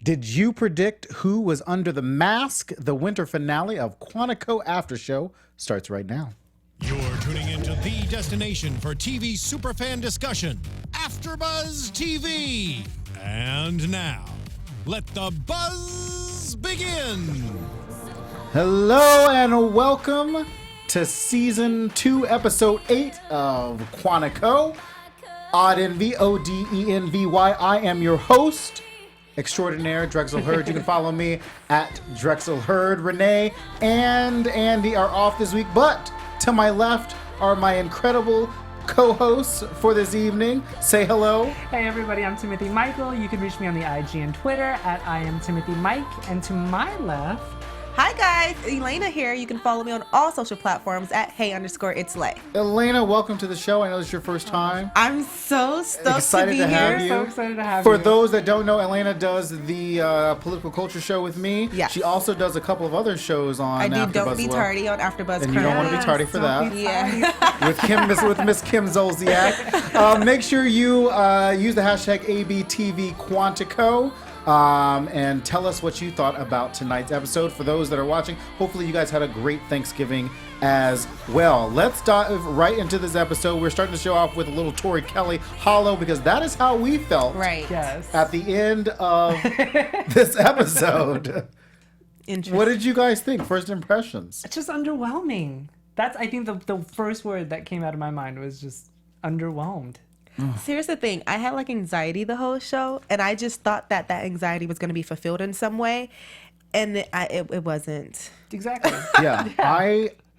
Did you predict who was under the mask? The winter finale of Quantico After Show starts right now. You're tuning into the destination for TV superfan discussion, AfterBuzz TV. And now, let the buzz begin. Hello and welcome to Season 2, Episode 8 of Quantico. Odenvy, O-D-E-N-V-Y. I am your host extraordinaire, Drexel Hurd. You can follow me at Drexel Hurd. Renee and Andy are off this week, but to my left are my incredible co-hosts for this evening. Say hello. Hey everybody, I'm Timothy Michael. You can reach me on the IG and Twitter at I am Timothy Mike. And to my left... Hi guys, Elena here. You can follow me on all social platforms at hey_itslay. Elena, welcome to the show. I know it's your first time. I'm so stoked Excited to be to have here. you. So excited to have For you. those that don't know, Elena does the political culture show with me. Yes. She also does a couple of other shows on I do AfterBuzz Don't Be as well. Tardy on AfterBuzz. And you don't want to be tardy for Don't that. be Yeah. with Miss Kim Zolciak. Make sure you use the hashtag ABTVQuantico and tell us what you thought about tonight's episode. For those that are watching, hopefully you guys had a great Thanksgiving as well. Let's dive right into this episode. We're starting to show off with a little Tori Kelly hollow because that is how we felt Right. Yes. at the end of this episode. Interesting. What did you guys think? First impressions? It's just underwhelming. That's, I think, the first word that came out of my mind was just underwhelmed. So here's the thing. I had like anxiety the whole show, and I just thought that anxiety was going to be fulfilled in some way, and it wasn't. Exactly. Yeah.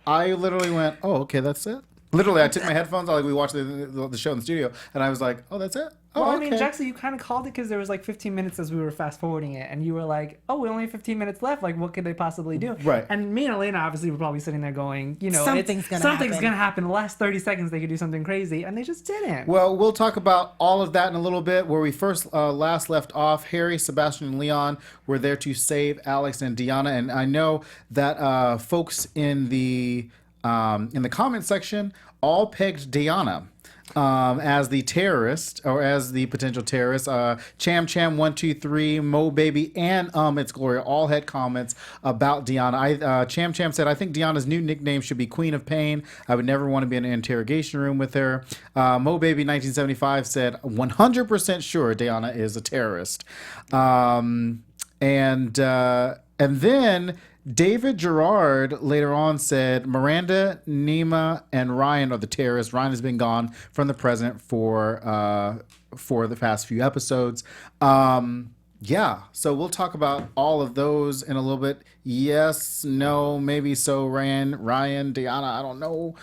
I literally went, oh, okay, that's it. Literally, I took my headphones out, like we watched the show in the studio, and I was like, oh, that's it? Oh, Well, I okay. mean, Jackson, you kind of called it because there was like 15 minutes as we were fast forwarding it, and you were like, "Oh, we only have 15 minutes left. Like, what could they possibly do?" Right. And me and Elena obviously were probably sitting there going, "You know, Something's gonna happen. gonna happen. The last 30 seconds, they could do something crazy, and they just didn't." Well, we'll talk about all of that in a little bit. Where we first last left off, Harry, Sebastian, and Leon were there to save Alex and Deanna, and I know that folks in the comment section all pegged Deanna as the terrorist or as the potential terrorist. Cham 123, Mo Baby, and It's Gloria all had comments about Deanna. Cham said, "I think Deanna's new nickname should be Queen of Pain. I would never want to be in an interrogation room with her." Mo Baby 1975 said, "100% sure Deanna is a terrorist." And then David Gerard later on said Miranda, Nima, and Ryan are the terrorists. Ryan has been gone from the present for the past few episodes. Yeah, so we'll talk about all of those in a little bit. Yes, no, maybe so. Ryan, Deanna, I don't know.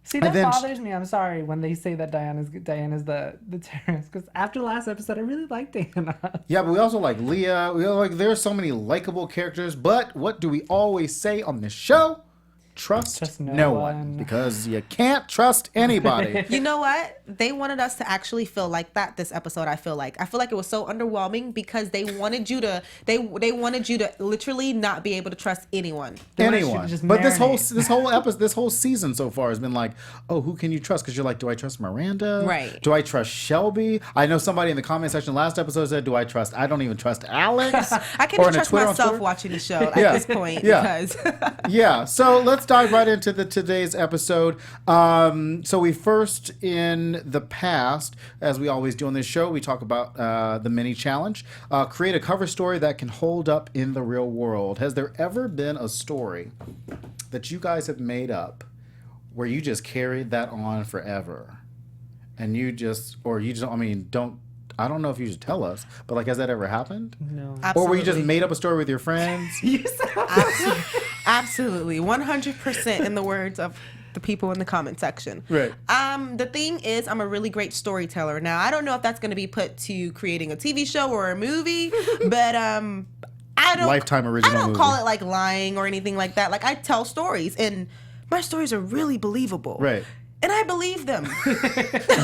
See, that and then bothers me. I'm sorry when they say that Diana's the terrorist, because after last episode, I really liked Diana. Yeah, but we also like Leah. There's so many likable characters. But what do we always say on this show? Trust no one. Because you can't trust anybody. You know what? They wanted us to actually feel like that this episode. I feel like it was so underwhelming because they wanted you to literally not be able to trust anyone. Anyone. Just But this marinate. whole episode, this whole season so far has been like, oh, who can you trust? Because you're like, do I trust Miranda? Right. Do I trust Shelby? I know somebody in the comment section last episode said, I don't even trust Alex. I can't Or even in a trust Twitter on myself Twitter. watching the show at Yeah. this point Yeah. because Yeah, so let's dive right into today's episode. So we first, in the past, as we always do on this show, we talk about the mini challenge. Create a cover story that can hold up in the real world. Has there ever been a story that you guys have made up where you just carried that on forever? And I don't know if you should tell us, but like, has that ever happened? No. Or were you just Absolutely. made up a story with your friends? Absolutely, 100% in the words of the people in the comment section. Right. The thing is, I'm a really great storyteller. Now, I don't know if that's going to be put to creating a TV show or a movie, but I don't Lifetime original I don't movie. call it like lying or anything like that. Like I tell stories, and my stories are really believable. Right. And I believe them.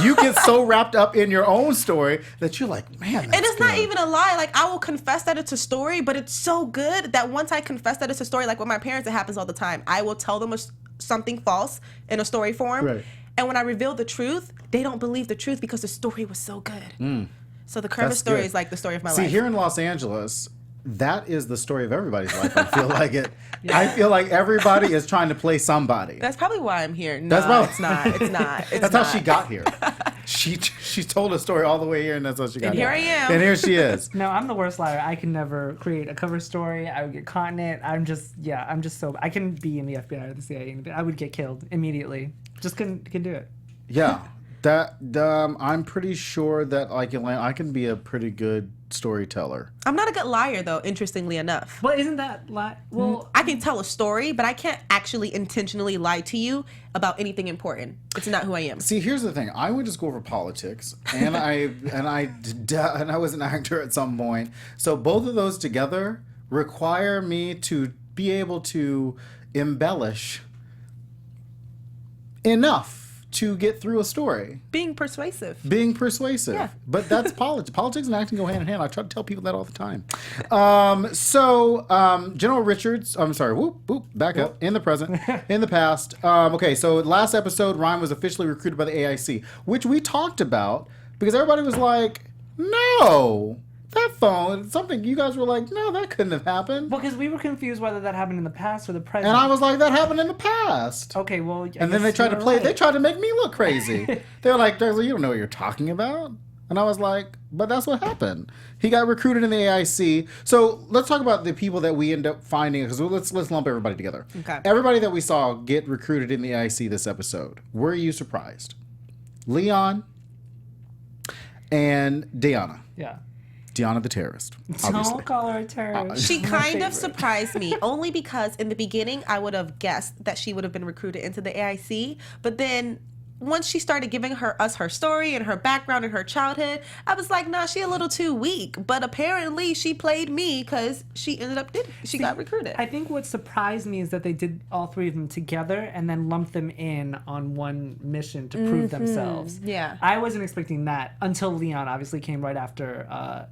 You get so wrapped up in your own story that you're like, man, And it's not even a lie. Like, I will confess that it's a story, but it's so good that once I confess that it's a story, like with my parents, it happens all the time. I will tell them something false in a story form. Right. And when I reveal the truth, they don't believe the truth because the story was so good. So the Curvis That's story good. is like the story of my See, life. here in Los Angeles, that is the story of everybody's life. I feel like it. I feel like everybody is trying to play somebody. That's probably why I'm here. No, That's probably- it's not. It's not. It's That's not. how she got here. She told a story all the way here, and that's how she got And here I am. And here she is. No, I'm the worst liar. I can never create a cover story. I would get caught in it. I'm just so. I can be in the FBI or the CIA. I would get killed immediately. Just couldn't do it. Yeah, that I'm pretty sure that I can be a pretty good storyteller. I'm not a good liar, though, interestingly enough. Well, isn't that well? I can tell a story, but I can't actually intentionally lie to you about anything important. It's not who I am. See, here's the thing. I went to school for politics, and I was an actor at some point. So both of those together require me to be able to embellish enough to get through a story. Being persuasive. Being persuasive. Yeah. But that's politics. Politics and acting go hand in hand. I try to tell people that all the time. General Richards, I'm sorry, back up. In the present, in the past. Okay, so last episode, Ryan was officially recruited by the AIC, which we talked about because everybody was like, no, that phone, something you guys were like, no, that couldn't have happened. Well, because we were confused whether that happened in the past or the present. And I was like, that happened in the past. Okay, well, And then they tried to play. They tried to make me look crazy. They were like, "You don't know what you're talking about." And I was like, "But that's what happened. He got recruited in the AIC." So let's talk about the people that we end up finding. Because let's lump everybody together. Okay. Everybody that we saw get recruited in the AIC this episode. Were you surprised? Leon and Deanna. Yeah. Deanna the terrorist. Obviously. Don't call her a terrorist. She My kind of favorite. surprised me, only because in the beginning I would have guessed that she would have been recruited into the AIC. But then once she started giving us her story and her background and her childhood, I was like, nah, she a little too weak. But apparently she played me because she got recruited. I think what surprised me is that they did all three of them together and then lumped them in on one mission to prove themselves. Yeah. I wasn't expecting that until Leon obviously came right after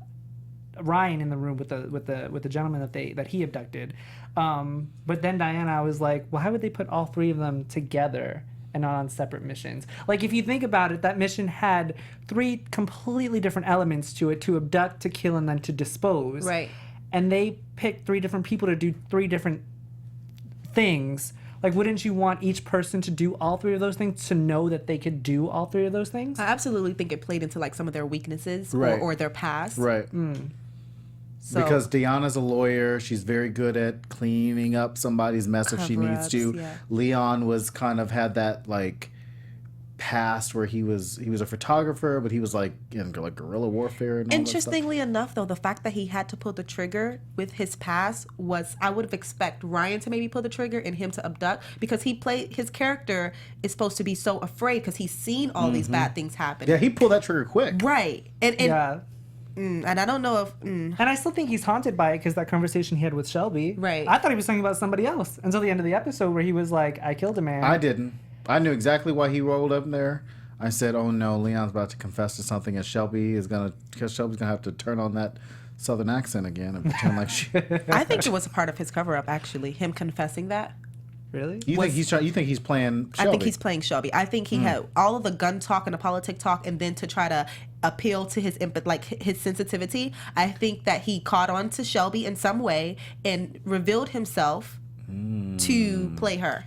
Ryan in the room with the gentleman that he abducted. But then Diana, I was like, well, how would they put all three of them together and not on separate missions? Like, if you think about it, that mission had three completely different elements to it: to abduct, to kill, and then to dispose. Right. And they picked three different people to do three different things. Like, wouldn't you want each person to do all three of those things to know that they could do all three of those things? I absolutely think it played into like some of their weaknesses Right. or their past. Right. So, Because Deanna's a lawyer, she's very good at cleaning up somebody's mess if she needs to. Cover-ups, yeah. Leon was kind of had that like past where he was a photographer, but he was like in like guerrilla warfare and all that stuff. interestingly enough, though, the fact that he had to pull the trigger with his past was, I would have expected Ryan to maybe pull the trigger and him to abduct, because his character is supposed to be so afraid because he's seen all these bad things happen. Yeah, he pulled that trigger quick. Right. And Yeah. and I don't know if And I still think he's haunted by it because that conversation he had with Shelby. Right. I thought he was talking about somebody else until the end of the episode where he was like, I killed a man. I didn't. I knew exactly why he rolled up there. I said, "Oh no, Leon's about to confess to something, and Shelby's gonna have to turn on that Southern accent again and pretend like she." I think it was a part of his cover up, actually, him confessing that. Really? You think he's playing Shelby? I think he's playing Shelby. I think he had all of the gun talk and the politic talk, and then to try to appeal to his his sensitivity. I think that he caught on to Shelby in some way and revealed himself to play her.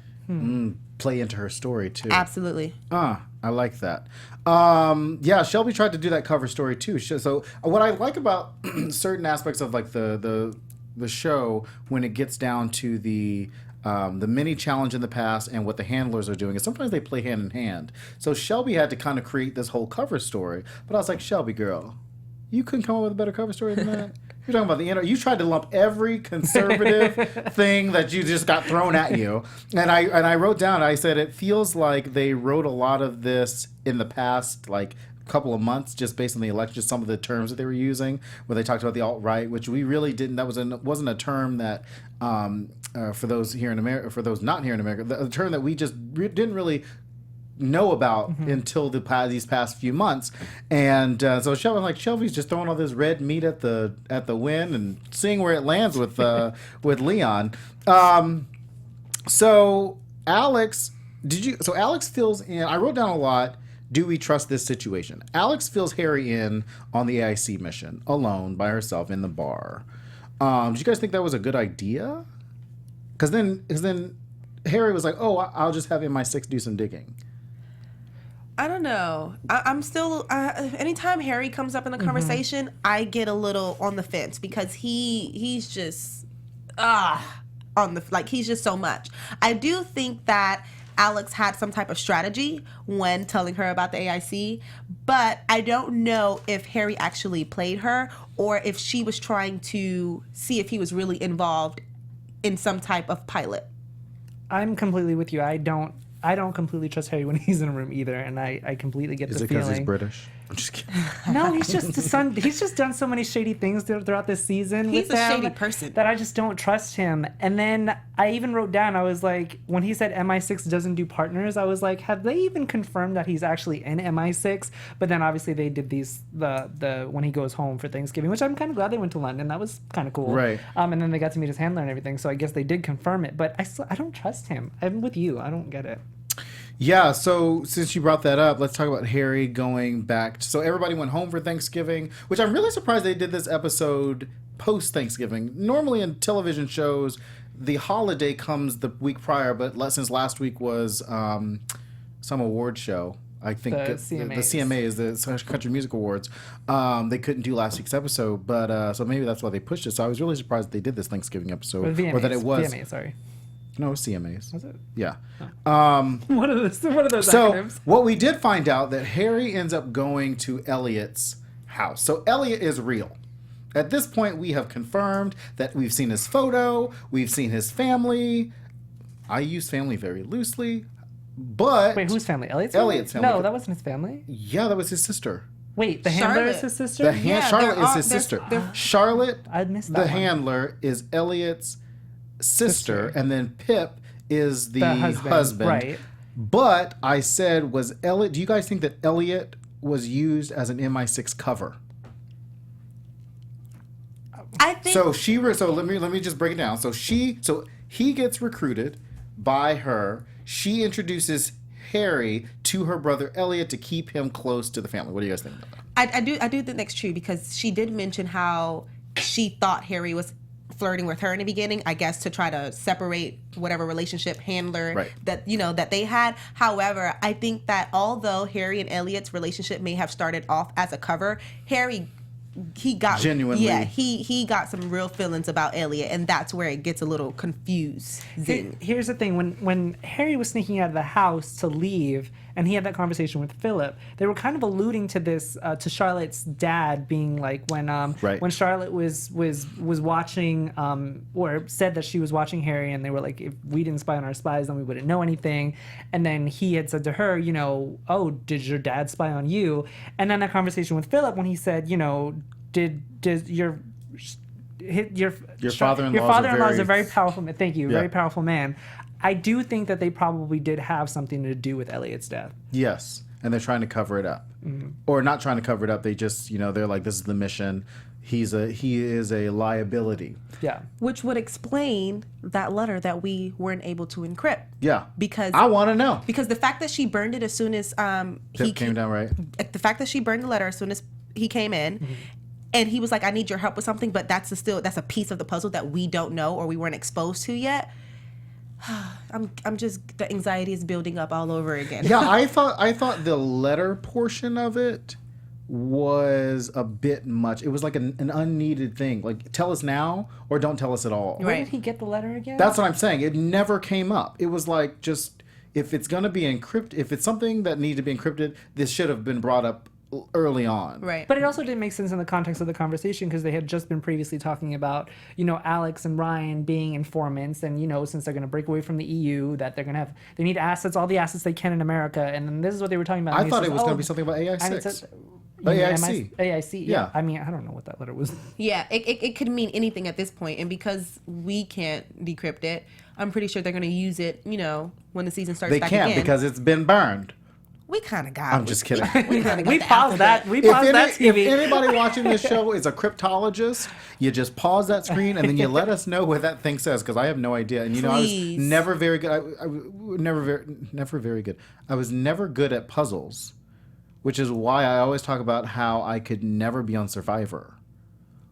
play into her story too. Absolutely. I like that. Yeah, Shelby tried to do that cover story too. So what I like about certain aspects of like the show when it gets down to the mini challenge in the past and what the handlers are doing is sometimes they play hand in hand. So Shelby had to kind of create this whole cover story, but I was like, Shelby girl, you couldn't come up with a better cover story than that. You're talking about the internet. You tried to lump every conservative thing that you just got thrown at you. And I wrote down, I said, it feels like they wrote a lot of this in the past, like couple of months, just based on the election, some of the terms that they were using, where they talked about the alt-right, which we really didn't, wasn't a term that, for those here in America, for those not here in America, the term that we just didn't really know about until these past few months. And so Shelby's just throwing all this red meat at the wind and seeing where it lands with Leon. So Alex fills in. I wrote down a lot. do we trust this situation? Alex fills Harry in on the AIC mission alone by herself in the bar. Do you guys think that was a good idea? Because then Harry was like, "Oh, I'll just have MI6 do some digging." I don't know. I'm still. Anytime Harry comes up in the conversation, I get a little on the fence because he's just on the he's just so much. I do think that Alex had some type of strategy when telling her about the AIC, but I don't know if Harry actually played her or if she was trying to see if he was really involved in some type of pilot. I'm completely with you. I don't completely trust Harry when he's in a room either, and I completely get Is the it because feeling. he's British? I'm just kidding. No, he's just done so many shady things throughout this season. He's with a them shady person. that I just don't trust him. And then I even wrote down, I was like, when he said MI6 doesn't do partners, I was like, have they even confirmed that he's actually in MI6? But then obviously they did the when he goes home for Thanksgiving, which I'm kind of glad they went to London. That was kind of cool. Right. And then they got to meet his handler and everything. So I guess they did confirm it. But I don't trust him. I'm with you. I don't get it. Yeah, so since you brought that up, let's talk about Harry going back. So everybody went home for Thanksgiving, which I'm really surprised they did this episode post-Thanksgiving. Normally in television shows, the holiday comes the week prior, but since last week was some award show, I think The the CMAs. CMAs, the Country Music Awards, they couldn't do last week's episode, but so maybe that's why they pushed it. So I was really surprised they did this Thanksgiving episode, Or VMAs. or that it was. VMAs, sorry. No, it was CMAs. Was it? Yeah. What are those So acronyms? what we did find out that Harry ends up going to Elliot's house. So Elliot is real. At this point, we have confirmed that we've seen his photo, we've seen his family. I use family very loosely, but Wait, whose family? Elliot's family? Elliot's family. No, that wasn't his family. yeah, that was his sister. Wait, the handler is Charlotte. his sister? Charlotte they're is his they're- sister. they're- Charlotte, I missed the that one. handler, is Elliot's sister, and then Pip is the, The husband, right. But I said, was Elliot? Do you guys think that Elliot was used as an MI6 cover? I think So let me just break it down. So he gets recruited by her. She introduces Harry to her brother Elliot to keep him close to the family. What do you guys think about that? I do think that's true because she did mention how she thought Harry was flirting with her in the beginning, I guess to try to separate whatever relationship handler Right. that they had. However, I think that although Harry and Elliot's relationship may have started off as a cover, he got Genuinely. yeah, he got some real feelings about Elliot, and that's where it gets a little confusing. Here's the thing: when Harry was sneaking out of the house to leave, and he had that conversation with Philip, they were kind of alluding to this to Charlotte's dad being like Right. when Charlotte was watching or said that she was watching Harry, and they were like, if we didn't spy on our spies, then we wouldn't know anything. And then he had said to her, you know, oh, did your dad spy on you? And then that conversation with Philip when he said, you know, did your father-in-law is a very powerful man. Thank you, Yeah. very powerful man. I do think that they probably did have something to do with Elliot's death. Yes, and they're trying to cover it up, or not trying to cover it up. They just, they're like, this is the mission. He is a liability. Yeah. Which would explain that letter that we weren't able to encrypt. Yeah, Because I want to know. Because the fact that she burned it as soon as Pip came down, right? the fact that she burned the letter as soon as he came in, and he was like, "I need your help with something," but that's a piece of the puzzle that we don't know or we weren't exposed to yet. I'm just the anxiety is building up all over again. Yeah, I thought the letter portion of it was a bit much. It was like an unneeded thing. Like, tell us now or don't tell us at all. Where Right. did he get the letter again? That's what I'm saying. It never came up. It was like, just if it's going to be encrypted, if it's something that needed to be encrypted, this should have been brought up early on. Right. But it also didn't make sense in the context of the conversation because they had just been previously talking about, you know, Alex and Ryan being informants, and, you know, since they're going to break away from the EU, that they need assets, all the assets they can in America, and then this is what they were talking about. I And he thought says, it was going "Oh, to be something about and it AI6. says- AIC. AIC. Yeah. Yeah. I mean, I don't know what that letter was. Yeah, it could mean anything at this point, and because we can't decrypt it, I'm pretty sure they're going to use it. You know, when the season starts They back can't again. because it's been burned. we kind of got. I'm just kidding. We kind of We paused that. We paused that If TV. anybody watching this show is a cryptologist, you just pause that screen and then you let us know what that thing says, because I have no idea. And I was Please. never very good. Never very good. I was never good at puzzles. which is why I always talk about how I could never be on Survivor.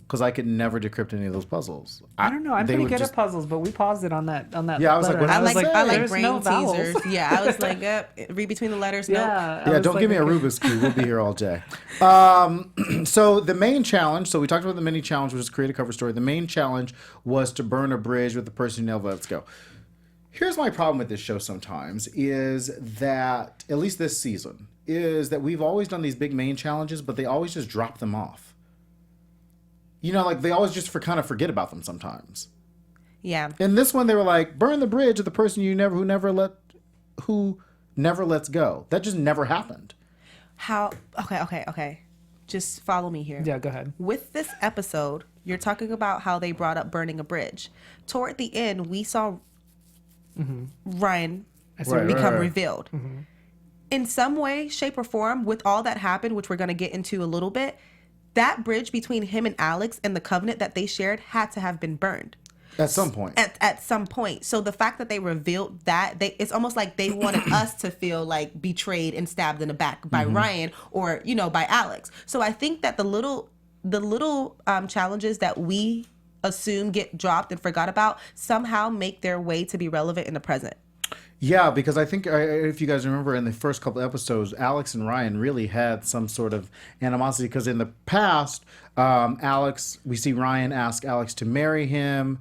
Because I could never decrypt any of those puzzles. I don't know. I'm they pretty would good just- at puzzles, but we paused it on that. Yeah, I was like, letter. what I does like it say? I like There's brain no vowels. teasers. Yeah, I was like, read between the letters. Nope. Yeah. I Yeah, was don't like, give me a okay. Rubik's Cube. We'll be here all day. So the main challenge, so we talked about the mini challenge, which is create a cover story. The main challenge was to burn a bridge with the person who never lets go. Here's my problem with this show sometimes is that, at least this season, is that we've always done these big main challenges, but they always just drop them off. You know, like they always just kind of forget about them sometimes. Yeah. In this one, they were like, burn the bridge with the person who never lets go. That just never happened. How? Okay. Just follow me here. Yeah, go ahead. With this episode, you're talking about how they brought up burning a bridge. Toward the end, we saw Ryan Right, become right. revealed. In some way, shape, or form, with all that happened, which we're going to get into a little bit, that bridge between him and Alex and the covenant that they shared had to have been burned. At some point. At some point. So the fact that they revealed that, it's almost like they wanted us to feel like betrayed and stabbed in the back by Ryan or, by Alex. So I think that the little challenges that we assume get dropped and forgot about somehow make their way to be relevant in the present. Yeah, because I think if you guys remember in the first couple episodes, Alex and Ryan really had some sort of animosity because in the past, we see Ryan ask Alex to marry him.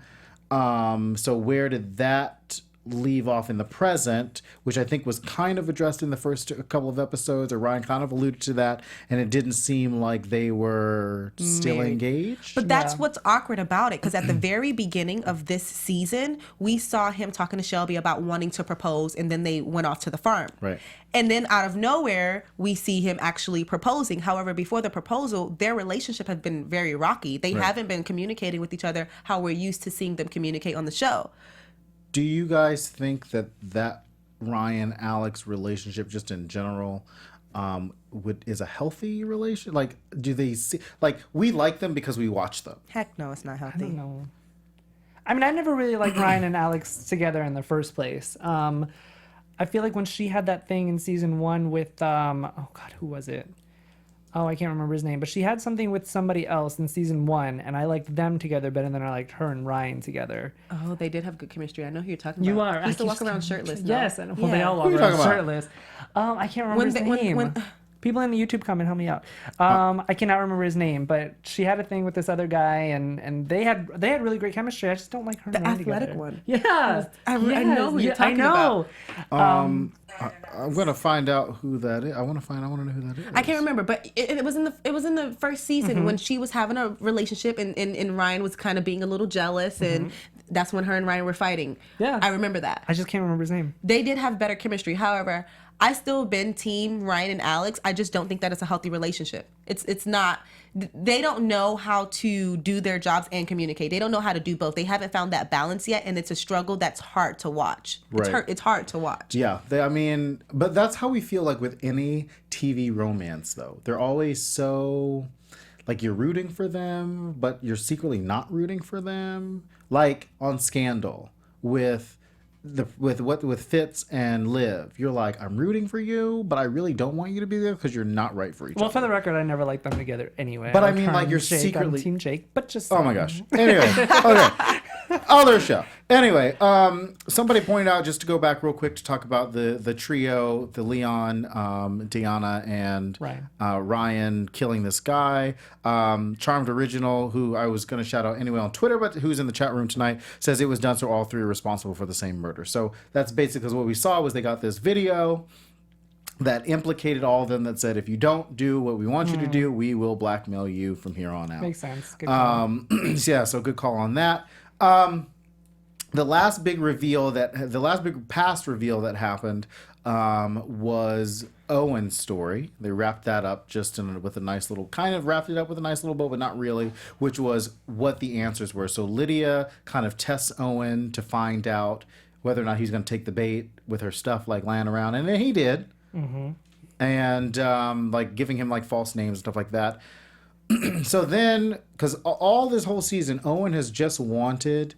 So where did that leave off in the present, which I think was kind of addressed in the first couple of episodes, or Ryan kind of alluded to that, and it didn't seem like they were still engaged. But that's what's awkward about it, because at the very beginning of this season, we saw him talking to Shelby about wanting to propose, and then they went off to the farm. Right. And then out of nowhere, we see him actually proposing. However, before the proposal, their relationship has been very rocky. They haven't been communicating with each other how we're used to seeing them communicate on the show. Do you guys think that Ryan-Alex relationship, just in general, is a healthy relation? Like, do they see, like, we like them because we watch them? Heck no, it's not healthy. I don't know. I mean, I never really liked Ryan and Alex together in the first place. I feel like when she had that thing in season 1 with, oh God, who was it? Oh, I can't remember his name, but she had something with somebody else in season 1, and I liked them together better than I liked her and Ryan together. Oh, they did have good chemistry. I know who you're talking You about. are. He used to I walk just around can't- shirtless. no? Yes, and well, they Yeah. all Who walk are you around talking about? shirtless. I can't remember When his they- name. when- People in the YouTube comment, help me out. I cannot remember his name, but she had a thing with this other guy, and they had really great chemistry. I just don't like her. The and Ryan athletic together. one. Yeah, I know who you're talking I know. I'm gonna find out who that is. I want to know who that is. I can't remember, but it was in the first season when she was having a relationship and Ryan was kind of being a little jealous, and that's when her and Ryan were fighting. Yeah. I remember that. I just can't remember his name. They did have better chemistry. However, I still been team Ryan and Alex. I just don't think that it's a healthy relationship. It's not. They don't know how to do their jobs and communicate. They don't know how to do both. They haven't found that balance yet, and it's a struggle that's hard to watch. Right. It's hard to watch. Yeah, but that's how we feel like with any TV romance, though. They're always so, like, you're rooting for them, but you're secretly not rooting for them. Like on Scandal with Fitz and Liv, you're like, I'm rooting for you, but I really don't want you to be there because you're not right for each Well, other. for the record, I never liked them together anyway. But I like mean, her like, and you're Jake, secretly- I'm Team Jake, but just Oh my gosh. Anyway, okay. Other show. Anyway, somebody pointed out, just to go back real quick to talk about the trio, the Leon, Deanna, and Ryan killing this guy. Charmed Original, who I was going to shout out anyway on Twitter, but who's in the chat room tonight, says it was done so all three are responsible for the same murder. So that's basically, because what we saw was they got this video that implicated all of them that said, if you don't do what we want you to do, we will blackmail you from here on out. makes sense. Good call. Yeah, so good call on that. The last big past reveal that happened was Owen's story. They wrapped that up with a nice little bow, but not really, which was what the answers were. So Lydia kind of tests Owen to find out whether or not he's going to take the bait with her stuff like laying around, and then he did. Mm-hmm. And like giving him like false names and stuff like that. So then, because all this whole season, Owen has just wanted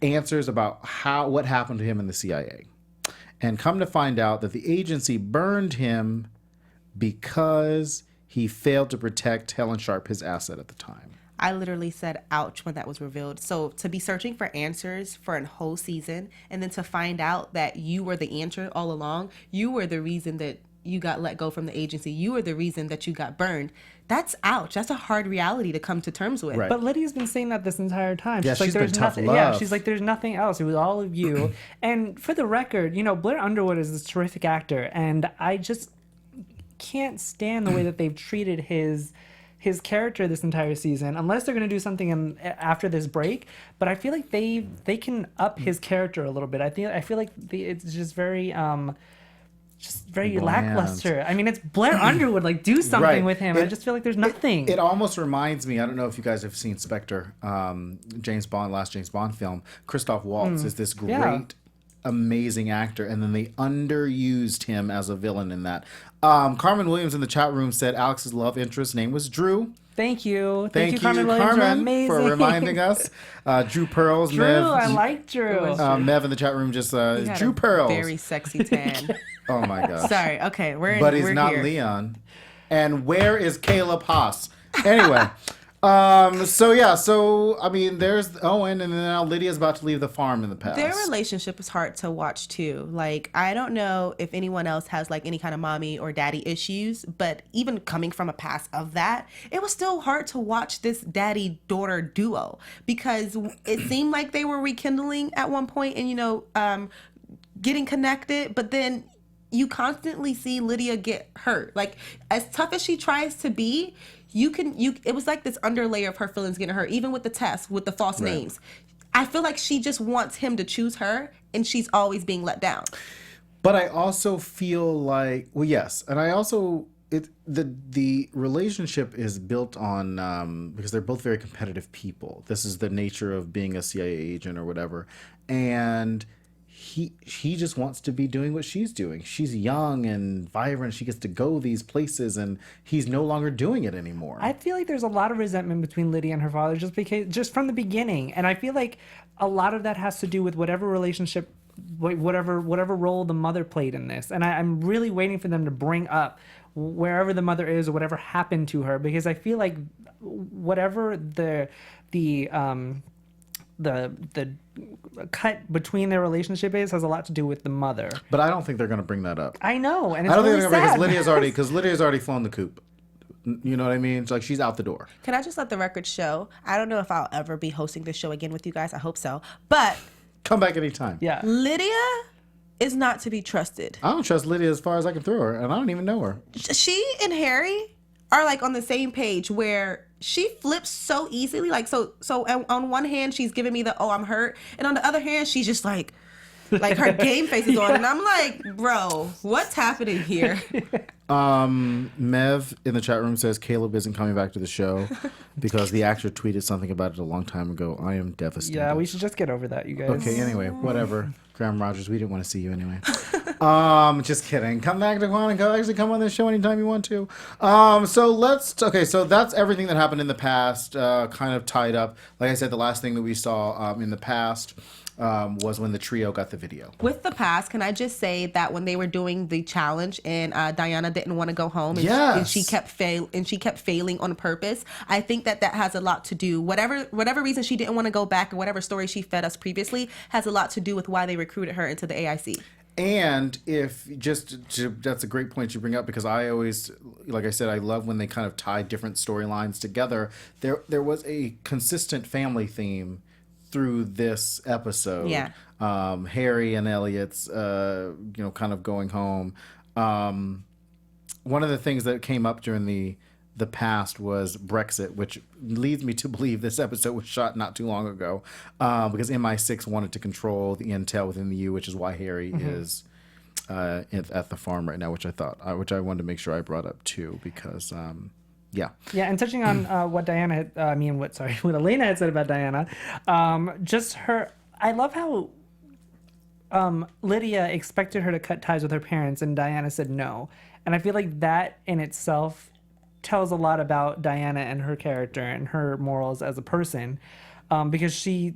answers about what happened to him in the CIA. And come to find out that the agency burned him because he failed to protect Helen Sharp, his asset at the time. I literally said, ouch, when that was revealed. So to be searching for answers for a whole season and then to find out that you were the answer all along, you were the reason that you got let go from the agency, you were the reason that you got burned. That's ouch. That's a hard reality to come to terms with. Right. But Lydia's been saying that this entire time. Yeah, she's been there's tough nothing. love. Yeah, she's like, there's nothing else. It was all of you. And for the record, Blair Underwood is this terrific actor, and I just can't stand the way that they've treated his character this entire season, unless they're going to do something after this break. But I feel like they can up his character a little bit. I feel like it's just very Bland. lackluster. I mean, it's Blair Underwood. Like, do something Right. with him. I just feel like there's nothing. It almost reminds me, I don't know if you guys have seen Spectre, James Bond, last James Bond film. Christoph Waltz is this great, Yeah. amazing actor, and then they underused him as a villain in that. Carmen Williams in the chat room said Alex's love interest name was Drew. Thank you, Thank you, Carmen Williams. You're Carmen, amazing. for reminding us. Drew Pearls, Drew, Mev. I like Drew. Mev in the chat room just He had Drew a Pearls. very sexy tan. Oh my gosh. Sorry. Okay, But he's we're not here. Leon. And where is Caleb Haas? Anyway, so I mean, there's Owen, and then now Lydia's about to leave the farm in the past. Their relationship is hard to watch too. Like, I don't know if anyone else has like any kind of mommy or daddy issues, but even coming from a past of that, it was still hard to watch this daddy-daughter duo because it seemed like they were rekindling at one point and getting connected, but then you constantly see Lydia get hurt. Like, as tough as she tries to be, it was like this underlayer of her feelings getting hurt, even with the test, with the false names. I feel like she just wants him to choose her, and she's always being let down. But I also feel like, well, yes, and I also the relationship is built on because they're both very competitive people. This is the nature of being a CIA agent or whatever, and he just wants to be doing what she's doing. She's young and vibrant. She gets to go these places, and he's no longer doing it anymore. I feel like there's a lot of resentment between Lydia and her father just from the beginning, and I feel like a lot of that has to do with whatever relationship, whatever role the mother played in this. And I'm really waiting for them to bring up wherever the mother is or whatever happened to her, because I feel like whatever the cut between their relationship has a lot to do with the mother. But I don't think they're going to bring that up. I know, and it's I don't really think they're going to, sad. because Lydia's already flown the coop. You know what I mean? It's like she's out the door. Can I just let the record show? I don't know if I'll ever be hosting this show again with you guys. I hope so. But Come back anytime. Yeah. Lydia is not to be trusted. I don't trust Lydia as far as I can throw her, and I don't even know her. She and Harry are like on the same page where she flips so easily. Like, so on one hand, she's giving me the, oh, I'm hurt. And on the other hand, she's just like her game face is on. And I'm like, bro, what's happening here? Mev in the chat room says Caleb isn't coming back to the show because the actor tweeted something about it a long time ago. I am devastated. Yeah, we should just get over that, you guys. Okay, anyway, whatever. Graham Rogers, we didn't want to see you anyway. Just kidding. Come back to Quan and actually come on this show anytime you want to. So that's everything that happened in the past, kind of tied up. Like I said, the last thing that we saw in the past was when the trio got the video. With the past, can I just say that when they were doing the challenge and Diana didn't want to go home and, Yes. and she kept failing on purpose, I think that has a lot to do, whatever reason she didn't want to go back, or whatever story she fed us previously, has a lot to do with why they recruited her into the AIC. And that's a great point you bring up, because I always, like I said, I love when they kind of tie different storylines together. There was a consistent family theme through this episode. Yeah. Harry and Elliot's, kind of going home. One of the things that came up during the past was Brexit, which leads me to believe this episode was shot not too long ago, because MI6 wanted to control the intel within the EU, which is why Harry is at the farm right now, which I wanted to make sure I brought up too, because yeah. Yeah, and touching on what what Elena had said about Diana, I love how Lydia expected her to cut ties with her parents, and Diana said no. And I feel like that in itself tells a lot about Diana and her character and her morals as a person, because she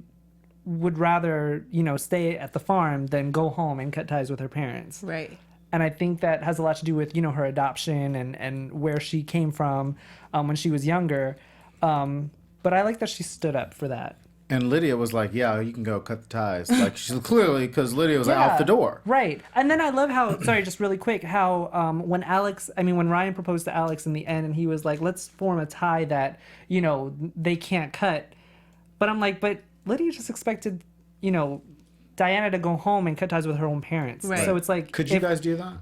would rather, stay at the farm than go home and cut ties with her parents. Right. and I think that has a lot to do with, you know, her adoption and where she came from when she was younger. But I like that she stood up for that. And Lydia was like, "Yeah, you can go cut the ties." Like she's clearly because Lydia was out the door. Right. And then I love how, sorry, just really quick, how when Ryan proposed to Alex in the end and he was like, let's form a tie that, you know, they can't cut. But I'm like, but Lydia just expected, you know, Diana to go home and cut ties with her own parents. Right. So it's like, Could you guys do that?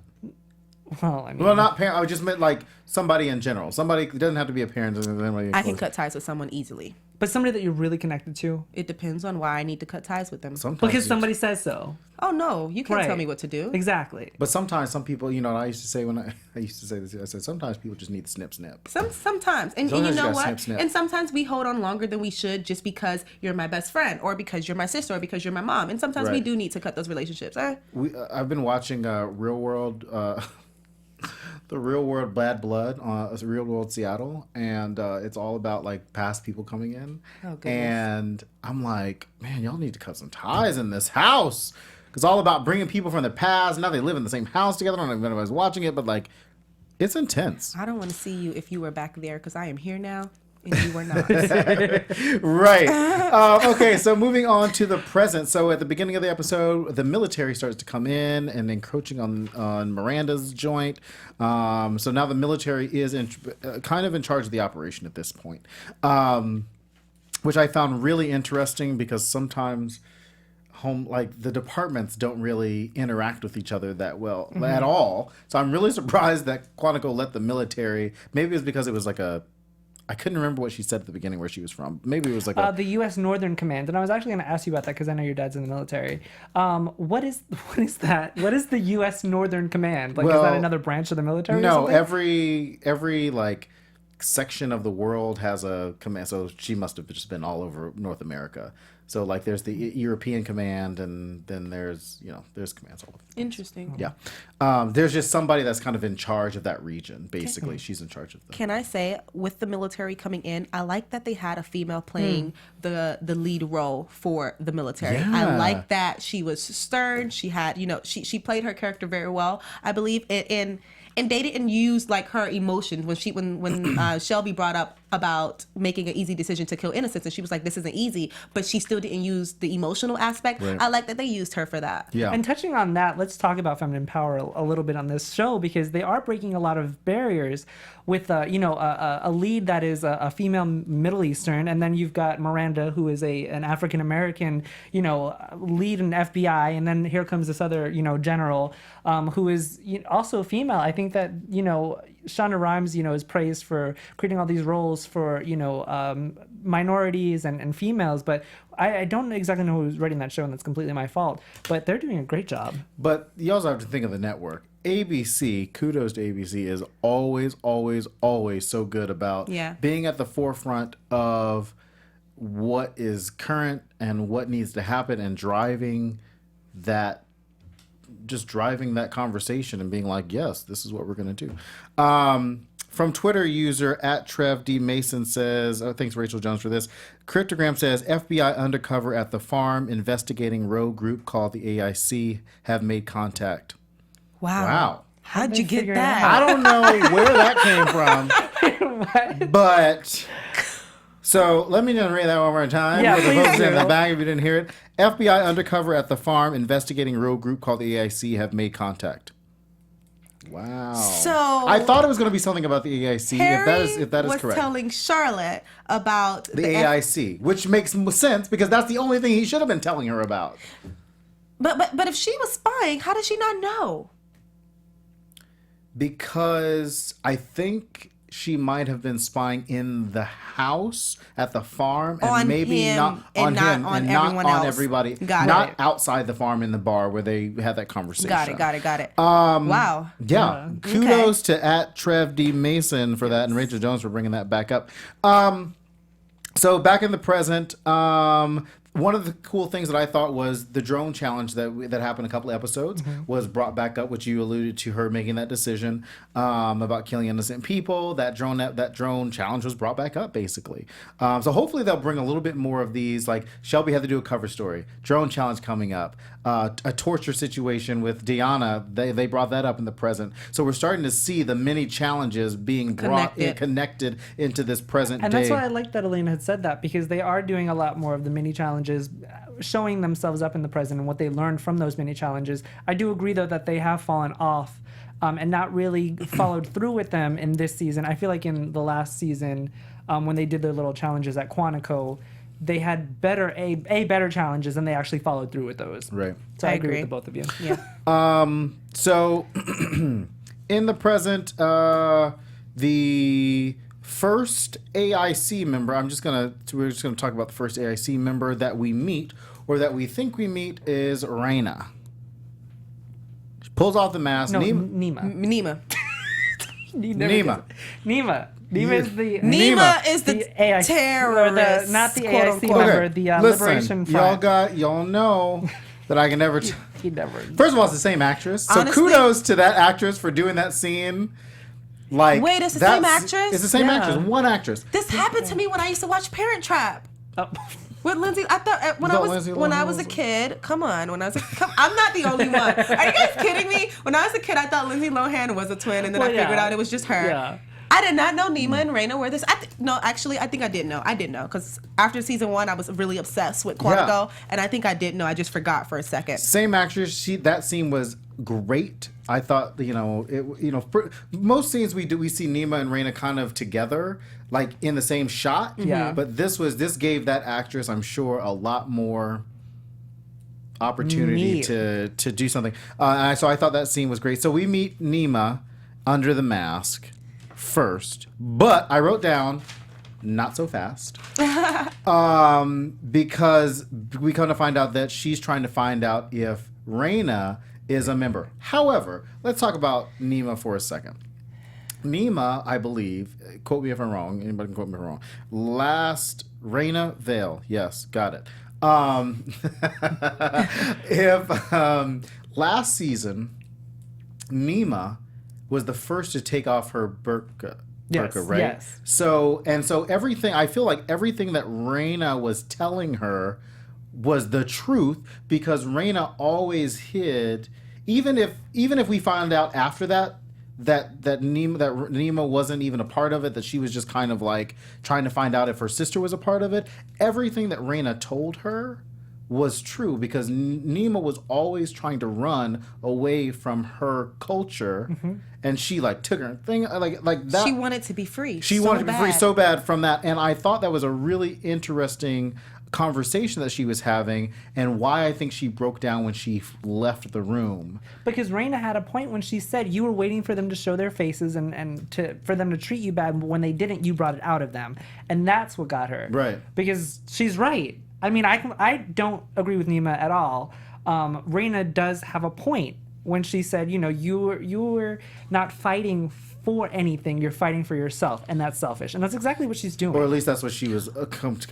Well, I mean, Well, not parent. I just meant like somebody in general. Somebody it doesn't have to be a parent. I can cut ties with someone easily. but somebody that you're really connected to, It depends on why I need to cut ties with them. Sometimes because you- somebody says so. Oh no, you can't Right. tell me what to do. Exactly. But sometimes some people, you know, I used to say when I used to say this. I said sometimes people just need to snip. Sometimes, and Sometimes you you know gotta what? snip, snip. And sometimes we hold on longer than we should just because you're my best friend, or because you're my sister, or because you're my mom. And sometimes we Right. do need to cut those relationships. I've been watching Real World, the Real World Bad Blood, Real World Seattle, and it's all about like past people coming in. Oh, goodness. And I'm like, man, y'all need to cut some ties in this house. It's all about bringing people from the past. Now they live in the same house together. I don't know if anybody's watching it, but like, it's intense. I don't want to see you if you were back there because I am here now and you were not. Right. Okay, so moving on to the present. So at the beginning of the episode, the military starts to come in and encroaching on Miranda's joint. So now the military is kind of in charge of the operation at this point, which I found really interesting because sometimes the departments don't really interact with each other that well at all. So I'm really surprised that Quantico let the military. Maybe it's because it was like I couldn't remember what she said at the beginning where she was from. Maybe it was like The U.S. Northern Command, and I was actually going to ask you about that because I know your dad's in the military. What is that? What is the U.S. Northern Command? Like, is that Well, another branch of the military? or no. something? Every like section of the world has a command. So she must have just been all over North America. So like there's the European command, and then there's commands all over. Interesting. Yeah. There's just somebody that's kind of in charge of that region. Basically, she's in charge of them. Can I say, with the military coming in, I like that they had a female playing the lead role for the military. Yeah. I like that she was stern. She had, she played her character very well, I believe. And they didn't use like her emotions when Shelby brought up about making an easy decision to kill innocents, and she was like, "This isn't easy," but she still didn't use the emotional aspect. Right. I like that they used her for that. Yeah. And touching on that, let's talk about feminine power a little bit on this show because they are breaking a lot of barriers with, a lead that is a female Middle Eastern, and then you've got Miranda, who is an African American, lead in FBI, and then here comes this other, general, who is also female. I think that, Shonda Rhimes, is praised for creating all these roles for, minorities and females, but I don't exactly know who's writing that show, and that's completely my fault. But they're doing a great job. But you also have to think of the network. ABC, kudos to ABC, is always, always, always so good about being at the forefront of what is current and what needs to happen and driving that conversation and being like, yes, this is what we're going to do. From Twitter user @TrevDMason says, thanks Rachel Jones for this. Cryptogram says, FBI undercover at the farm investigating rogue group called the AIC have made contact. Wow. How'd you get figure it that? I don't know where that came from, but so let me just read that one more time. Yeah, With the please folks in do. the back if you didn't hear it. FBI undercover at the farm investigating rogue group called the AIC have made contact. Wow. So I thought it was going to be something about the AIC. Harry if that is was correct. telling Charlotte about The AIC, which makes sense because that's the only thing he should have been telling her about. But if she was spying, how did she not know? Because I think she might have been spying in the house at the farm and On maybe him not and on not him on and not everyone on else. everybody. Got not it. outside the farm in the bar where they had that conversation. Got it. Wow. Yeah. Kudos to @TrevDMason for that and Rachel Jones for bringing that back up. So back in the present, one of the cool things that I thought was the drone challenge that happened a couple of episodes was brought back up, which you alluded to her making that decision about killing innocent people. That drone challenge was brought back up basically. So hopefully they'll bring a little bit more of these. Like Shelby had to do a cover story, drone challenge coming up, a torture situation with Deanna. They brought that up in the present. So we're starting to see the many challenges being connected into this present And day. that's why I like that Elena had said that, because they are doing a lot more of the mini challenges, showing themselves up in the present and what they learned from those mini challenges. I do agree, though, that they have fallen off and not really followed through with them in this season. I feel like in the last season, when they did their little challenges at Quantico, they had better challenges and they actually followed through with those. Right. So I agree agree. with the both of you. Yeah. So, in the present, the first AIC member, we're just gonna talk about the first AIC member that we meet, or that we think we meet, is Raina. She pulls off the mask. No, Nima. Nima. Nima. Nima. Nima is the Nima is the AIC, or terrorist, not the quote, AIC unquote. member, the Liberation Front. Y'all know that I can never. He never. First of all, it's the same actress, so Honestly- kudos to that actress for doing that scene. Like, Wait, it's the same actress? It's the same Yeah. actress, one actress. This happened to me when I used to watch Parent Trap. Oh. With Lindsay, I thought when You I thought was Lindsay when I Lohan was a was- kid. Come on, when I was I'm not the only one. Are you guys kidding me? When I was a kid, I thought Lindsay Lohan was a twin, and then Well, I figured yeah. out it was just her. Yeah. I did not know Nima and Raina were this. No, actually, I think I did know. I did know because after season 1, I was really obsessed with Quantico, Yeah. and I think I did know. I just forgot for a second. Same actress. That scene was great. I thought, most scenes we see Nima and Raina kind of together, like in the same shot. Yeah. But this gave that actress, I'm sure, a lot more opportunity Neat. to do something. So I thought that scene was great. So we meet Nima under the mask first, but I wrote down not so fast. Because we kind of find out that she's trying to find out if Raina is a member. However, let's talk about Nima for a second. Nima, I believe, quote me if I'm wrong, anybody can quote me if I'm wrong. Raina Vale, yes, got it. If last season, Nima was the first to take off her burqa. Yes, Burqa, right? yes. So everything, I feel like everything that Raina was telling her was the truth, because Raina always hid, even if we found out after that Nima wasn't even a part of it, that she was just kind of like trying to find out if her sister was a part of it. Everything that Raina told her was true, because Nima was always trying to run away from her culture, and she like took her thing like that. She wanted to be free. She wanted to be free so bad from that, and I thought that was a really interesting conversation that she was having, and why I think she broke down when she left the room. Because Raina had a point when she said you were waiting for them to show their faces and for them to treat you bad, but when they didn't, you brought it out of them. And that's what got her. Right. Because she's right. I mean, I don't agree with Nima at all. Raina does have a point when she said, you were not fighting for anything, you're fighting for yourself, and that's selfish. And that's exactly what she's doing. Or at least that's what she was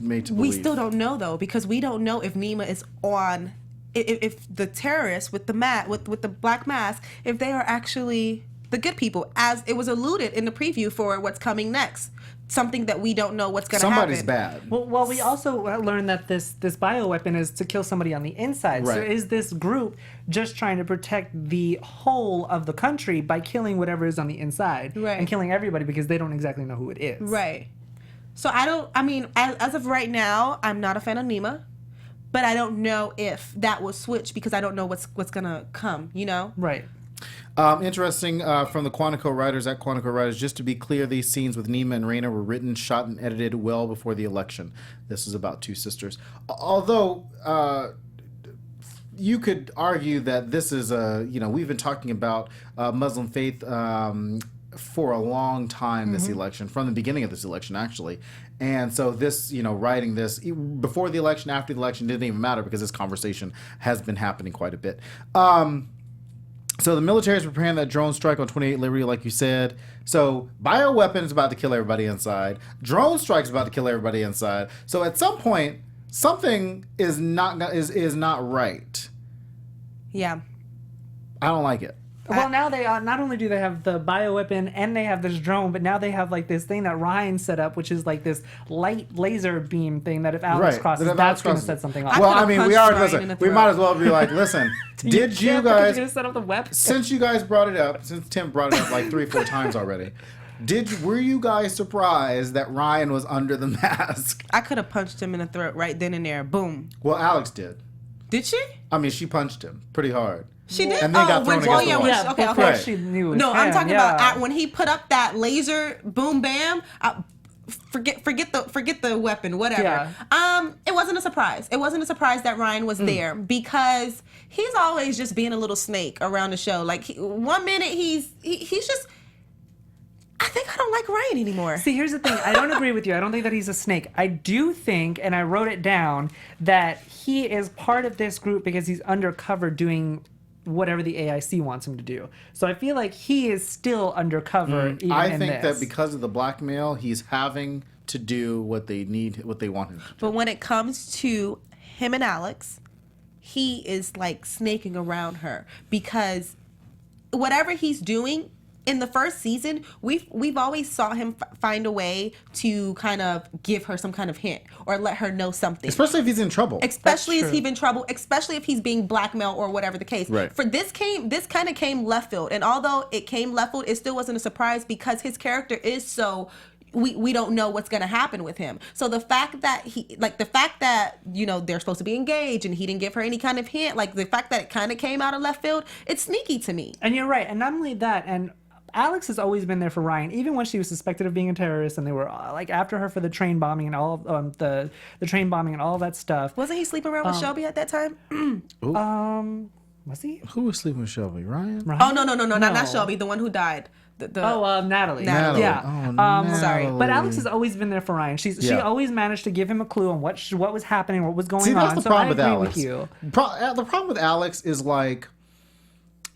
made to We believe. still don't know though, because we don't know if Nima is on, if the terrorists with the black mask, if they are actually the good people, as it was alluded in the preview for what's coming next. Something that we don't know what's going to happen. Somebody's bad. Well, we also learned that this bioweapon is to kill somebody on the inside. So Right. is this group just trying to protect the whole of the country by killing whatever is on the inside Right. and killing everybody because they don't exactly know who it is? Right. So as of right now, I'm not a fan of Nima, but I don't know if that will switch because I don't know what's going to come, Right. Interesting from the Quantico writers at Quantico Writers. Just to be clear, these scenes with Nima and Raina were written, shot, and edited well before the election. This is about two sisters. Although you could argue that this is we've been talking about Muslim faith for a long time, this election, from the beginning of this election, actually. And so this, writing this before the election, after the election, didn't even matter because this conversation has been happening quite a bit. So the military is preparing that drone strike on 28 Liberty, like you said. So bioweapon is about to kill everybody inside. Drone strike is about to kill everybody inside. So at some point, something is not right. Yeah. I don't like it. Well, now they not only do they have the bioweapon and they have this drone, but now they have like this thing that Ryan set up, which is like this light laser beam thing that if Alex crosses, That if that's Alex going to crosses- set something off. Well, could've I mean, punched we are Ryan in listen. the We throat. might as well be like, listen. Did you can't because guys? you're going to set up the weapon? Since you guys brought it up, since Tim brought it up like 3-4 times already, were you guys surprised that Ryan was under the mask? I could have punched him in the throat right then and there. Boom. Well, Alex did. Did she? I mean, she punched him pretty hard. She did. And then got thrown against the wall. Yeah, Okay. before Right. she knew. It was No, I'm him, talking yeah. about when he put up that laser boom bam. Forget the weapon, whatever. Yeah. It wasn't a surprise. It wasn't a surprise that Ryan was there because he's always just being a little snake around the show. Like 1 minute he's just. I think I don't like Ryan anymore. See, here's the thing. I don't agree with you. I don't think that he's a snake. I do think, and I wrote it down, that he is part of this group because he's undercover doing whatever the AIC wants him to do. So I feel like he is still undercover even I in think this. that because of the blackmail, he's having to do what they want him to do. But when it comes to him and Alex, he is like snaking around her because whatever he's doing in the first season, we've always saw him find a way to kind of give her some kind of hint or let her know something. Especially if he's in trouble. Especially if true. he's in trouble, especially if he's being blackmailed or whatever the case. Right. For this kind of came left field, and although it came left field, it still wasn't a surprise because his character is so. We don't know what's gonna happen with him. So the fact that they're supposed to be engaged and he didn't give her any kind of hint, like the fact that it kind of came out of left field, it's sneaky to me. And you're right. And not only that, and Alex has always been there for Ryan, even when she was suspected of being a terrorist, and they were like after her for the train bombing and all of, the train bombing and all of that stuff. Wasn't he sleeping around with Shelby at that time? Was he? Who was sleeping with Shelby? Ryan? Oh no, not Shelby, the one who died. Natalie. Natalie. Yeah. Oh, sorry. But Alex has always been there for Ryan. She Yeah. always managed to give him a clue on what was happening, what was going See, that's on. the So problem I with agree Alex. with you. The problem with Alex is like,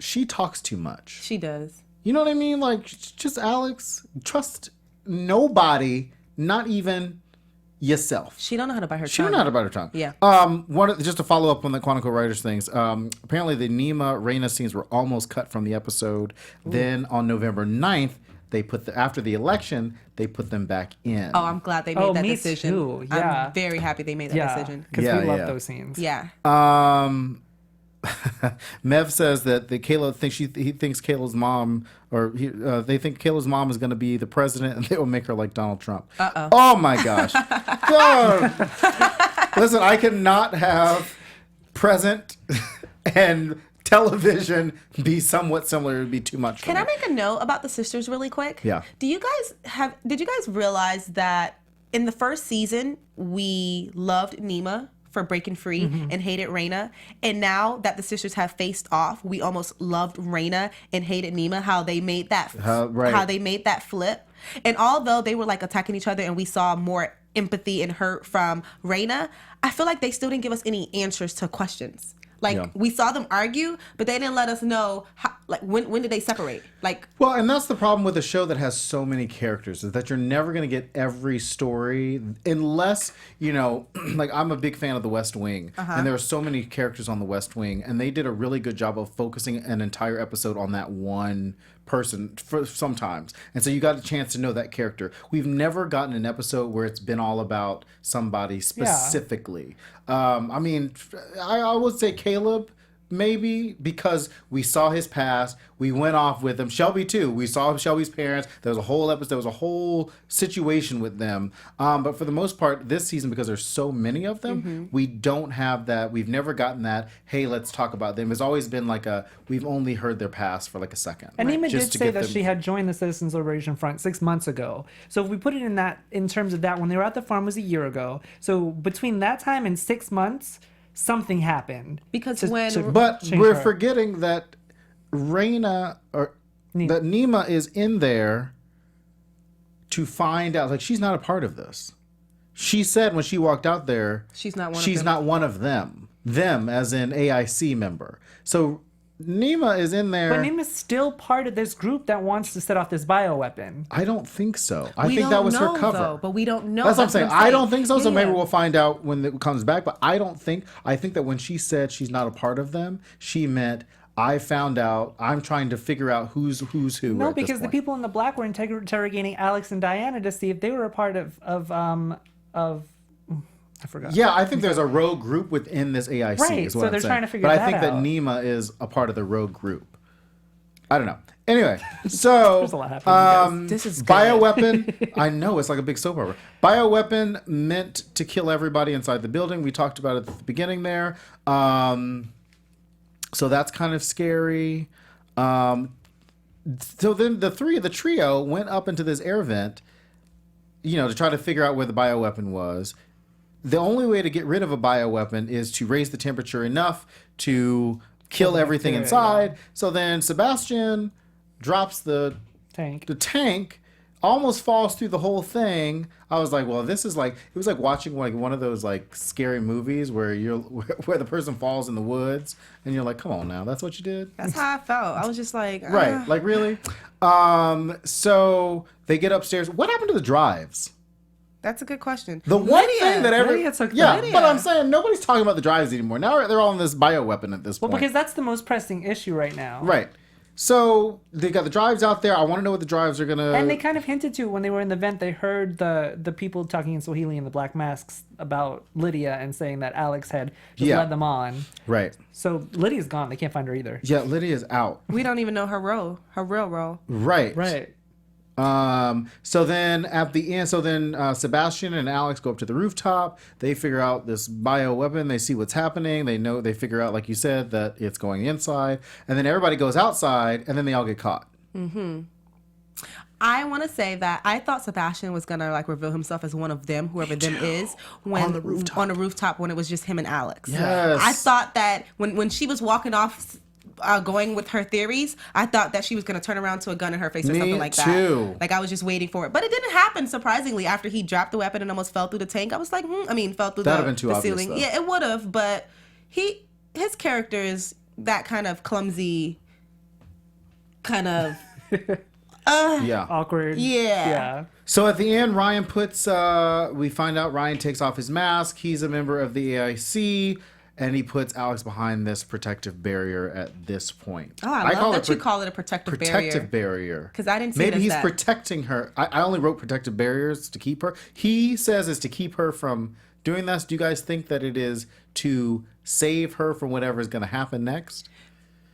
she talks too much. She does. You know what I mean? Like, just Alex, trust nobody, not even yourself. She don't know how to bite her She tongue. don't know how to bite her tongue. Yeah. Just to follow up on the Quantico Writers things. Apparently, the Nema Reina scenes were almost cut from the episode. Then on November 9th, they after the election, they put them back in. Oh, I'm glad they made that me decision. too. Yeah. I'm very happy they made that Yeah, decision. because Yeah, we love yeah. those scenes. Yeah. Mev says that Kayla thinks he thinks Kayla's mom, or they think Kayla's mom is going to be the president, and they will make her like Donald Trump. Oh my gosh! God. Listen, I cannot have present and television be somewhat similar. It would be too much. For Can me. I make a note about the sisters really quick? Yeah. Did you guys realize that in the first season we loved Nema for breaking free and hated Reina, and now that the sisters have faced off, we almost loved Reina and hated Nema. How they made that Right. how they made that flip, and although they were like attacking each other and we saw more empathy and hurt from Reina, I feel like they still didn't give us any answers to questions. Like Yeah. we saw them argue, but they didn't let us know how, like when did they separate? Like Well, and that's the problem with a show that has so many characters, is that you're never going to get every story unless, like I'm a big fan of The West Wing, and there are so many characters on The West Wing, and they did a really good job of focusing an entire episode on that one person for sometimes. And so you got a chance to know that character. We've never gotten an episode where it's been all about somebody specifically. I mean, I would say Caleb, maybe, because we saw his past, we went off with him. Shelby too. We saw Shelby's parents. There was a whole episode. There was a whole situation with them. But for the most part, this season, because there's so many of them, we don't have that. We've never gotten that. Hey, let's talk about them. It's always been like we've only heard their past for like a second. And Nema did Just to say get that them- she had joined the Citizens Liberation Front 6 months ago. So if we put it in terms of that, when they were at the farm was a year ago. So between that time and 6 months, something happened. Because when- But change we're her. forgetting that Reina that Nema is in there to find out. Like, she's not a part of this. She said when she walked out there, She's not one of she's them. not one of them. Them as in AIC member. So Nima is in there. But Nima's still part of this group that wants to set off this bioweapon. I don't think so. I We think that don't was her know, cover. though, but we don't know. That's what I'm saying. I don't think so. So Yeah, maybe yeah. we'll find out when it comes back. But I don't think. I think that when she said she's not a part of them, she meant I found out. I'm trying to figure out who's who. No, at this because the point. people in the black were interrogating Alex and Diana to see if they were a part of I forgot. Yeah, I think there's a rogue group within this AIC. Right, Is what so I'm they're saying. trying to figure But I that think that out. Nima is a part of the rogue group. I don't know. Anyway, so There's a lot happening, you guys. This is good. bioweapon. I know it's like a big soap opera. Bioweapon meant to kill everybody inside the building. We talked about it at the beginning there. So that's kind of scary. So then the trio went up into this air vent, to try to figure out where the bioweapon was. The only way to get rid of a bioweapon is to raise the temperature enough to kill everything bacteria, inside. So then Sebastian drops the tank, almost falls through the whole thing. I was like, well, this is like, it was like watching like one of those like scary movies where where the person falls in the woods and you're like, come on now, that's what you did? That's how I felt. I was just like, Right. Like, really? So they get upstairs. What happened to the drives? That's a good question. The one Lydia. thing that Lydia took yeah, them. but I'm saying nobody's talking about the drives anymore. Now they're all in this bioweapon at this Well, point. because that's the most pressing issue right now. Right. So they got the drives out there. I want to know what the drives are gonna. And they kind of hinted to when they were in the vent, they heard the people talking in Swahili in the black masks about Lydia and saying that Alex had just Yeah. led them on. Right. So Lydia's gone. They can't find her either. Yeah, Lydia's out. We don't even know her role, her real role. Right. Right. So then at the end, Sebastian and Alex go up to the rooftop. They figure out this bioweapon. They see what's happening. They figure out, like you said, that it's going inside. And then everybody goes outside, and then they all get caught. I want to say that I thought Sebastian was gonna like reveal himself as one of them, whoever them is, when On the rooftop. when it was just him and Alex. Yes. I thought that when she was walking off, going with her theories, I thought that she was gonna turn around to a gun in her face or Me something like too. that. Like I was just waiting for it, but it didn't happen. Surprisingly, after he dropped the weapon and almost fell through the tank, I was like, fell through That'd have been too the obvious, ceiling. though. Yeah, it would have, but his character is that kind of clumsy, kind of. Yeah. Awkward. Yeah. Yeah. So at the end, Ryan we find out Ryan takes off his mask. He's a member of the AIC, and he puts Alex behind this protective barrier at this point. Oh, I love that you call it a protective barrier. 'Cause I didn't see it Maybe as he's that. protecting her. I only wrote protective barriers to keep her. He says it's to keep her from doing this. Do you guys think that it is to save her from whatever is going to happen next?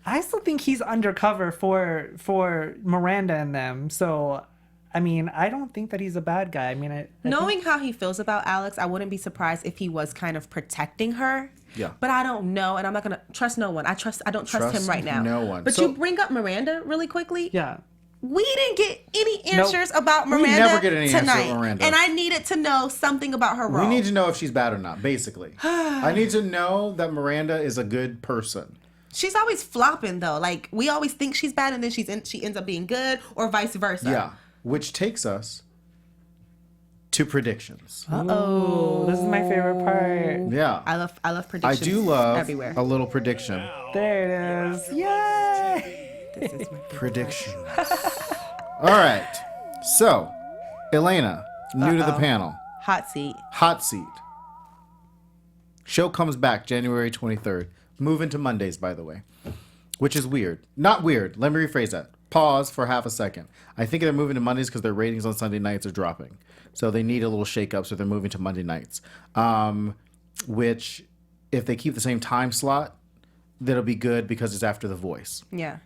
I still think he's undercover for Miranda and them. So, I mean, I don't think that he's a bad guy. I mean, I Knowing how he feels about Alex, I wouldn't be surprised if he was kind of protecting her. Yeah. But I don't know, and I'm not gonna trust no one. I don't trust him Trust right now. no one. But So- you bring up Miranda really quickly. yeah. We didn't get any answers about We Miranda never get any answer tonight, about Miranda. and I needed to know something about her role. We need to know if she's bad or not, basically. I need to know that Miranda is a good person. She's always flopping though. Like we always think she's bad, and then she ends up being good, or vice versa. Yeah. Which takes us to predictions. Oh, This is my favorite part. Yeah. I love I predictions. do love everywhere. a little prediction. There it is. Yay! This is my Predictions. All right. So, Elena, new to the panel, hot seat. hot seat. Show comes back January 23rd. Moving to Mondays, by the way, which is weird. Not weird. Let me rephrase that. Pause for half a second. I think they're moving to Mondays because their ratings on Sunday nights are dropping. So they need a little shake-up, so they're moving to Monday nights. Which, if they keep the same time slot, that'll be good because it's after The Voice. Yeah.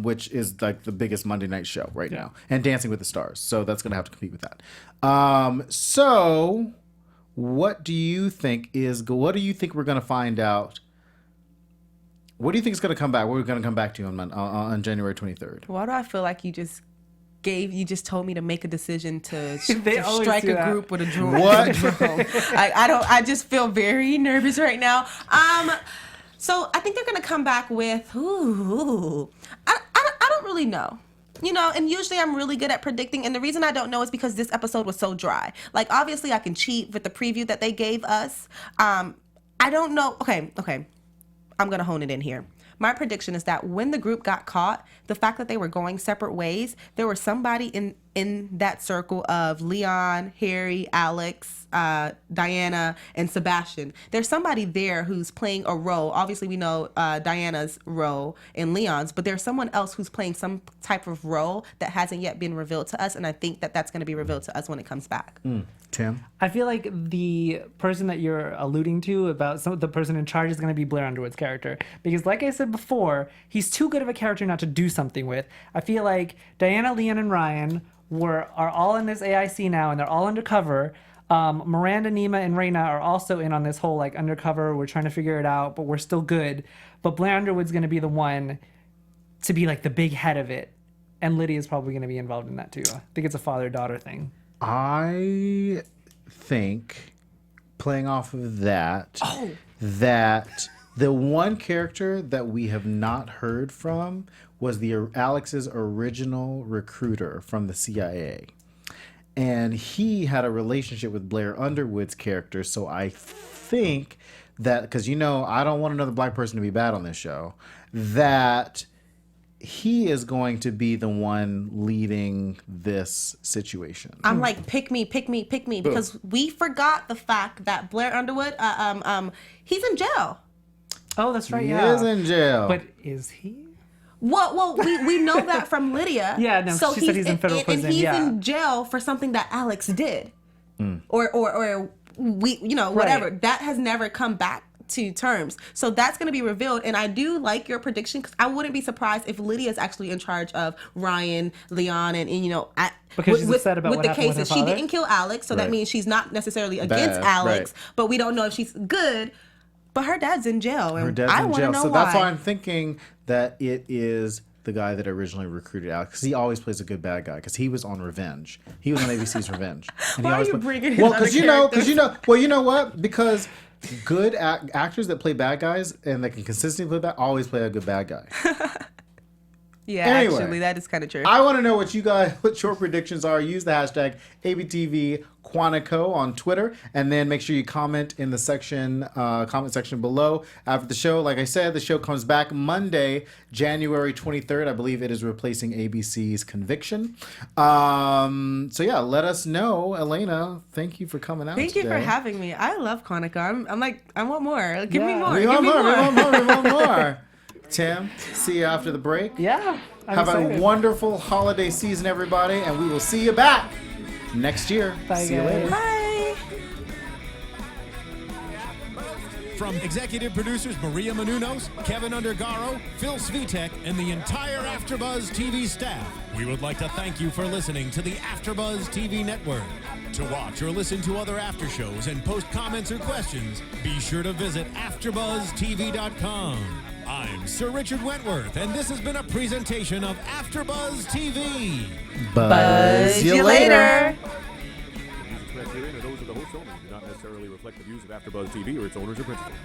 Which is like the biggest Monday night show right now, and Dancing with the Stars. So that's going to have to compete with that. So what do you think what do you think we're going to find out? What do you think is going to come back? What we're going to come back to on January 23rd? Why do I feel like you just told me to make a decision to, They to always strike do a that. group with a drum? What? I just feel very nervous right now. So I think they're gonna come back with I don't really know. And usually I'm really good at predicting, and the reason I don't know is because this episode was so dry. Like obviously I can cheat with the preview that they gave us. I don't know. Okay. I'm gonna hone it in here. my prediction is that when the group got caught, the fact that they were going separate ways, there was somebody in that circle of Leon, Harry, Alex, Diana, and Sebastian. There's somebody there who's playing a role. Obviously, we know Diana's role in Leon's, but there's someone else who's playing some type of role that hasn't yet been revealed to us, and I think that that's going to be revealed to us when it comes back. Tim? I feel like the person that you're alluding to about the person in charge is going to be Blair Underwood's character. Because like I said before, he's too good of a character not to do something with. I feel like Diana, Leon, and Ryan are all in this AIC now, and they're all undercover. Miranda, Nima, and Reina are also in on this whole like undercover. We're trying to figure it out, but we're still good. But Blair Underwood's going to be the one to be like the big head of it. And Lydia's probably going to be involved in that too. I think it's a father-daughter thing. I think, playing off of that, that the one character that we have not heard from was Alex's original recruiter from the CIA. And he had a relationship with Blair Underwood's character, so I think that, because I don't want another black person to be bad on this show, that he is going to be the one leading this situation. I'm like, pick me, because we forgot the fact that Blair Underwood, he's in jail. Oh, that's right. He Yeah, is in jail. But is he? Well, we know that from Lydia. Yeah, no, she said he's in federal prison. And he's yeah. in jail for something that Alex did, or we, whatever. Right. That has never come back to terms. So that's going to be revealed. And I do like your prediction, because I wouldn't be surprised if Lydia is actually in charge of Ryan, Leon, and because she's upset about with what the happened with cases. her She father? didn't kill Alex, so that Right. means she's not necessarily against Bad, Alex. right. But we don't know if she's good. But her dad's in jail, and Her dad's I in want to jail. know So why. that's why I'm thinking that it is the guy that originally recruited Alex, because he always plays a good bad guy, because he was on Revenge. He was on ABC's Revenge. And Why he always are you bringing his well, other because you know what? Because good actors that play bad guys and that can consistently play bad always play a good bad guy. Yeah, Anyway, actually, that is kind of true. I want to know what your predictions are. Use the hashtag ABTV Quantico on Twitter, and then make sure you comment in the comment section below after the show. Like I said, the show comes back Monday, January 23rd. I believe it is replacing ABC's Conviction. So yeah, let us know. Elena, thank you for coming out Thank you today. for having me. I love Quantico. I'm like, I want more. Give me Yeah. more. We Give want me more. more. We want more. Tim, see you after the break. Yeah. I'm Have excited. a wonderful holiday season, everybody, and we will see you back next year. Bye, See you guys. later. Bye. From executive producers Maria Menounos, Kevin Undergaro, Phil Svitek, and the entire AfterBuzz TV staff, we would like to thank you for listening to the AfterBuzz TV network. To watch or listen to other after shows and post comments or questions, be sure to visit AfterBuzzTV.com. I'm Sir Richard Wentworth, and this has been a presentation of AfterBuzz TV. Buzz you later. The views expressed herein are those of the host only, do not necessarily reflect the views of AfterBuzz TV or its owners or principals.